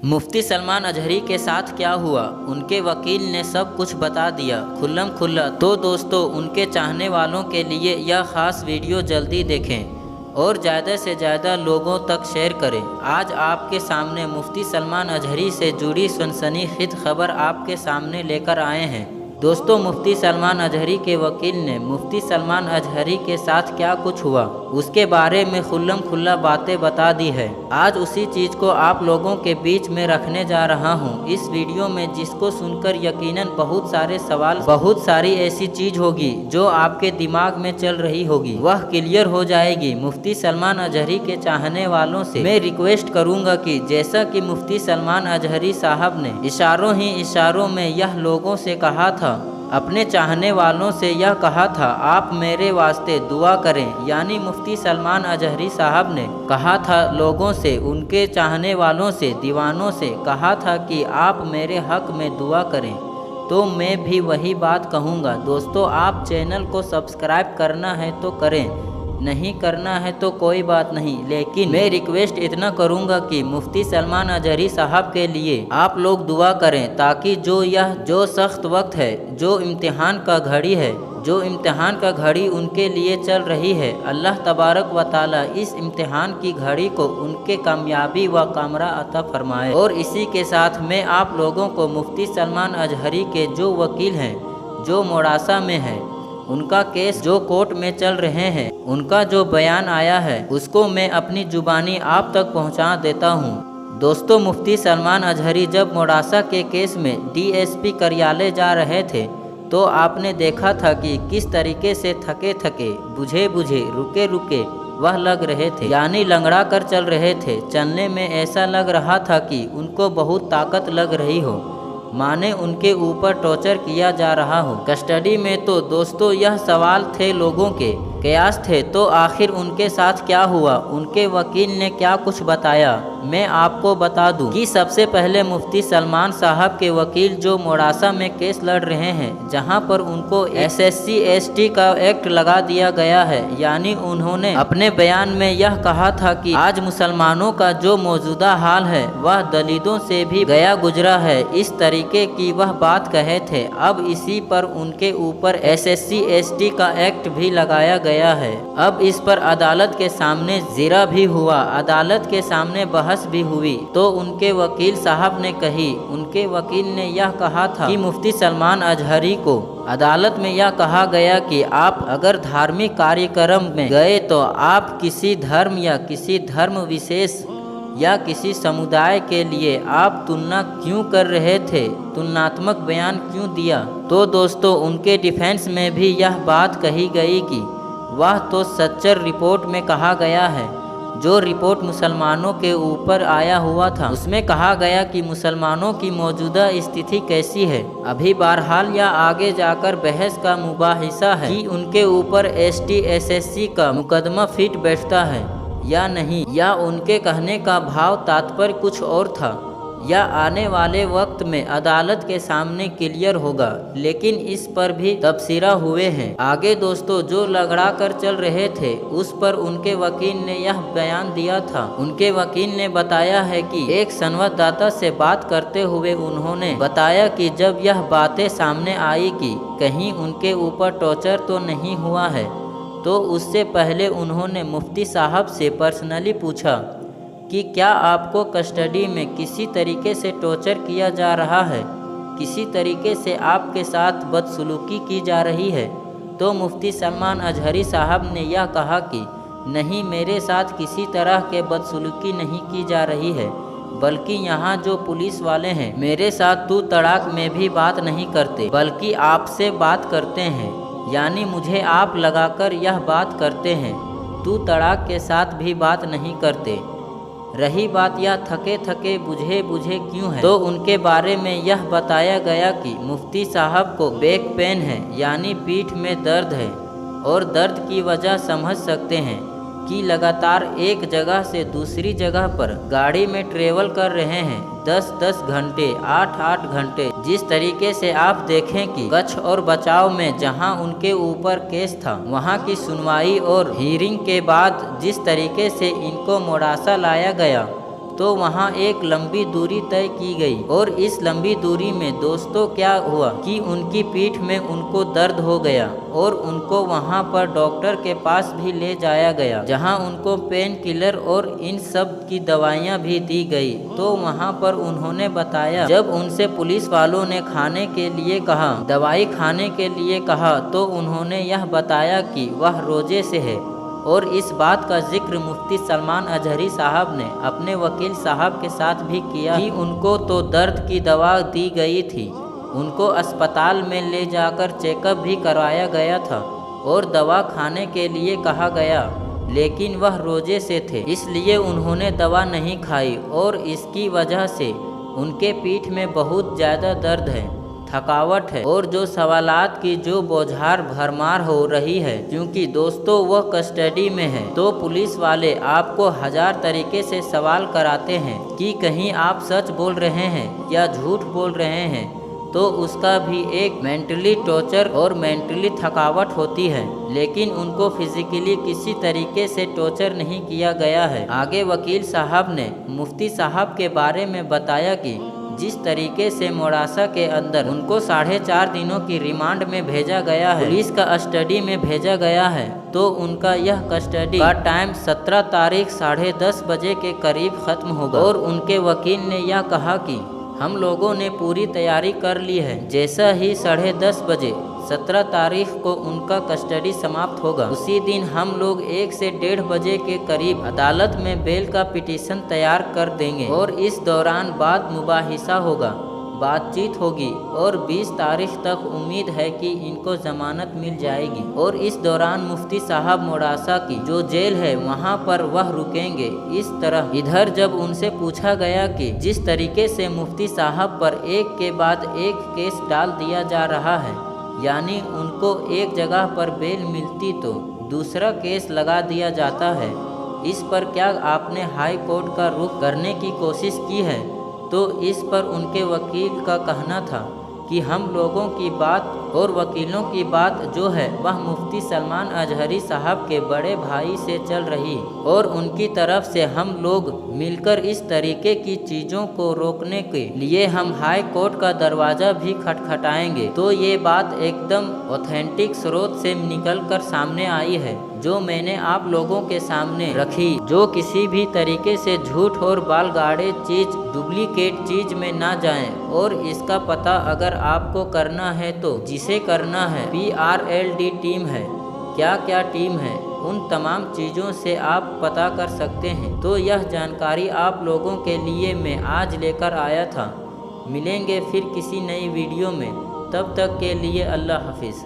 मुफ्ती सलमान अजहरी के साथ क्या हुआ, उनके वकील ने सब कुछ बता दिया खुल्लम खुल्ला। तो दोस्तों, उनके चाहने वालों के लिए यह ख़ास वीडियो जल्दी देखें और ज़्यादा से ज़्यादा लोगों तक शेयर करें। आज आपके सामने मुफ्ती सलमान अजहरी से जुड़ी सनसनीखेज़ खबर आपके सामने लेकर आए हैं। दोस्तों, मुफ्ती सलमान अजहरी के वकील ने मुफ्ती सलमान अजहरी के साथ क्या कुछ हुआ उसके बारे में खुल्लम खुल्ला बातें बता दी है। आज उसी चीज़ को आप लोगों के बीच में रखने जा रहा हूं इस वीडियो में, जिसको सुनकर यकीनन बहुत सारे सवाल, बहुत सारी ऐसी चीज़ होगी जो आपके दिमाग में चल रही होगी, वह क्लियर हो जाएगी। मुफ्ती सलमान अजहरी के चाहने वालों से मैं रिक्वेस्ट करूँगा कि जैसा कि मुफ्ती सलमान अजहरी साहब ने इशारों ही इशारों में यह लोगों से कहा था, अपने चाहने वालों से यह कहा था, आप मेरे वास्ते दुआ करें। यानी मुफ्ती सलमान अजहरी साहब ने कहा था लोगों से, उनके चाहने वालों से, दीवानों से कहा था कि आप मेरे हक में दुआ करें। तो मैं भी वही बात कहूँगा। दोस्तों, आप चैनल को सब्सक्राइब करना है तो करें, नहीं करना है तो कोई बात नहीं, लेकिन मैं रिक्वेस्ट इतना करूंगा कि मुफ्ती सलमान अजहरी साहब के लिए आप लोग दुआ करें, ताकि जो सख्त वक्त है, जो इम्तिहान का घड़ी है, जो इम्तिहान का घड़ी उनके लिए चल रही है, अल्लाह तबारक व ताला इस इम्तिहान की घड़ी को उनके कामयाबी व कामरा अता फरमाए। और इसी के साथ मैं आप लोगों को मुफ्ती सलमान अजहरी के जो वकील हैं, जो मोड़ासा में है, उनका केस जो कोर्ट में चल रहे हैं, उनका जो बयान आया है उसको मैं अपनी जुबानी आप तक पहुंचा देता हूं। दोस्तों, मुफ्ती सलमान अजहरी जब मोड़ासा के केस में डीएसपी कार्यालय जा रहे थे तो आपने देखा था कि किस तरीके से थके थके, बुझे बुझे, रुके रुके वह लग रहे थे, यानी लंगड़ा कर चल रहे थे। चलने में ऐसा लग रहा था कि उनको बहुत ताकत लग रही हो, माने उनके ऊपर टॉर्चर किया जा रहा हो। कस्टडी में तो दोस्तों यह सवाल थे, लोगों के कयास थे, तो आखिर उनके साथ क्या हुआ, उनके वकील ने क्या कुछ बताया, मैं आपको बता दूं कि सबसे पहले मुफ्ती सलमान साहब के वकील जो मोड़ासा में केस लड़ रहे हैं, जहां पर उनको SSC ST का एक्ट लगा दिया गया है, यानी उन्होंने अपने बयान में यह कहा था कि आज मुसलमानों का जो मौजूदा हाल है वह दलितों से भी गया गुजरा है, इस तरीके की वह बात कहे थे। अब इसी पर उनके ऊपर SSC ST का एक्ट भी लगाया गया है। अब इस पर अदालत के सामने जिरा भी हुआ, अदालत के सामने बहस भी हुई, तो उनके वकील साहब ने कही, उनके वकील ने यह कहा था कि मुफ्ती सलमान अजहरी को अदालत में यह कहा गया कि आप अगर धार्मिक कार्यक्रम में गए तो आप किसी धर्म या किसी धर्म विशेष या किसी समुदाय के लिए आप तुलना क्यों कर रहे थे, तुलनात्मक बयान क्यों दिया। तो दोस्तों, उनके डिफेंस में भी यह बात कही गई कि वह तो सच्चर रिपोर्ट में कहा गया है, जो रिपोर्ट मुसलमानों के ऊपर आया हुआ था उसमें कहा गया कि मुसलमानों की मौजूदा स्थिति कैसी है। अभी बहरहाल या आगे जाकर बहस का मुबाहिसा है कि उनके ऊपर ST SSC का मुकदमा फिट बैठता है या नहीं, या उनके कहने का भाव तात्पर्य कुछ और था, या आने वाले वक्त में अदालत के सामने क्लियर होगा। लेकिन इस पर भी तबसरा हुए हैं। आगे दोस्तों, जो लगड़ा कर चल रहे थे उस पर उनके वकील ने यह बयान दिया था। उनके वकील ने बताया है कि एक संवाददाता से बात करते हुए उन्होंने बताया कि जब यह बातें सामने आई कि कहीं उनके ऊपर टॉर्चर तो नहीं हुआ है, तो उससे पहले उन्होंने मुफ्ती साहब से पर्सनली पूछा कि क्या आपको कस्टडी में किसी तरीके से टॉर्चर किया जा रहा है, किसी तरीके से आपके साथ बदसलूकी की जा रही है। तो मुफ्ती सलमान अजहरी साहब ने यह कहा कि नहीं, मेरे साथ किसी तरह के बदसलूकी नहीं की जा रही है, बल्कि यहाँ जो पुलिस वाले हैं मेरे साथ तू तड़ाक में भी बात नहीं करते, बल्कि आपसे बात करते हैं, यानी मुझे आप लगाकर यह बात करते हैं, तू तड़ाक के साथ भी बात नहीं करते। रही बात यह थके थके, बुझे बुझे क्यों है, तो उनके बारे में यह बताया गया कि मुफ्ती साहब को बैक पेन है, यानी पीठ में दर्द है, और दर्द की वजह समझ सकते हैं कि लगातार एक जगह से दूसरी जगह पर गाड़ी में ट्रेवल कर रहे हैं 10-10 घंटे, 8-8 घंटे। जिस तरीके से आप देखें कि कच्छ और बचाव में जहां उनके ऊपर केस था, वहां की सुनवाई और हियरिंग के बाद जिस तरीके से इनको मोड़ासा लाया गया, तो वहाँ एक लंबी दूरी तय की गई और इस लंबी दूरी में दोस्तों क्या हुआ कि उनकी पीठ में उनको दर्द हो गया और उनको वहाँ पर डॉक्टर के पास भी ले जाया गया, जहाँ उनको पेन किलर और इन सब की दवाइयाँ भी दी गई। तो वहाँ पर उन्होंने बताया, जब उनसे पुलिस वालों ने खाने के लिए कहा, दवाई खाने के लिए कहा, तो उन्होंने यह बताया कि वह रोजे से है। और इस बात का जिक्र मुफ्ती सलमान अजहरी साहब ने अपने वकील साहब के साथ भी किया कि उनको तो दर्द की दवा दी गई थी, उनको अस्पताल में ले जाकर चेकअप भी करवाया गया था और दवा खाने के लिए कहा गया, लेकिन वह रोजे से थे, इसलिए उन्होंने दवा नहीं खाई और इसकी वजह से उनके पीठ में बहुत ज़्यादा दर्द है, थकावट है और जो सवालात की जो बौछार भरमार हो रही है। क्योंकि दोस्तों वह कस्टडी में है, तो पुलिस वाले आपको हजार तरीके से सवाल कराते हैं कि कहीं आप सच बोल रहे हैं या झूठ बोल रहे हैं, तो उसका भी एक मेंटली टॉर्चर और मेंटली थकावट होती है, लेकिन उनको फिजिकली किसी तरीके से टॉर्चर नहीं किया गया है। आगे वकील साहब ने मुफ्ती साहब के बारे में बताया कि जिस तरीके से मोड़ासा के अंदर उनको 4.5 दिनों की रिमांड में भेजा गया है, पुलिस का कस्टडी में भेजा गया है, तो उनका यह कस्टडी का टाइम 17 तारीख 10:30 बजे के करीब ख़त्म होगा। और उनके वकील ने यह कहा कि हम लोगों ने पूरी तैयारी कर ली है, जैसा ही 10:30 बजे 17 तारीख को उनका कस्टडी समाप्त होगा, उसी दिन हम लोग 1 से 1:30 बजे के करीब अदालत में बेल का पिटीशन तैयार कर देंगे और इस दौरान बात मुबाहिसा होगा, बातचीत होगी और 20 तारीख तक उम्मीद है कि इनको ज़मानत मिल जाएगी। और इस दौरान मुफ्ती साहब मोड़ासा की जो जेल है वहाँ पर वह रुकेंगे। इस तरह इधर जब उनसे पूछा गया कि जिस तरीके से मुफ्ती साहब पर एक के बाद एक केस डाल दिया जा रहा है, यानी उनको एक जगह पर बेल मिलती तो दूसरा केस लगा दिया जाता है, इस पर क्या आपने हाई कोर्ट का रुख करने की कोशिश की है? तो इस पर उनके वकील का कहना था कि हम लोगों की बात और वकीलों की बात जो है वह मुफ्ती सलमान अजहरी साहब के बड़े भाई से चल रही और उनकी तरफ से हम लोग मिलकर इस तरीके की चीज़ों को रोकने के लिए हम हाई कोर्ट का दरवाज़ा भी खटखटाएंगे। तो ये बात एकदम ऑथेंटिक स्रोत से निकल कर सामने आई है, जो मैंने आप लोगों के सामने रखी, जो किसी भी तरीके से झूठ और बालगाड़े चीज़, डुप्लीकेट चीज़ में ना जाएं। और इसका पता अगर आपको करना है तो जिसे करना है PRLD टीम है, क्या क्या टीम है, उन तमाम चीज़ों से आप पता कर सकते हैं। तो यह जानकारी आप लोगों के लिए मैं आज लेकर आया था। मिलेंगे फिर किसी नई वीडियो में, तब तक के लिए अल्लाह हाफिज़।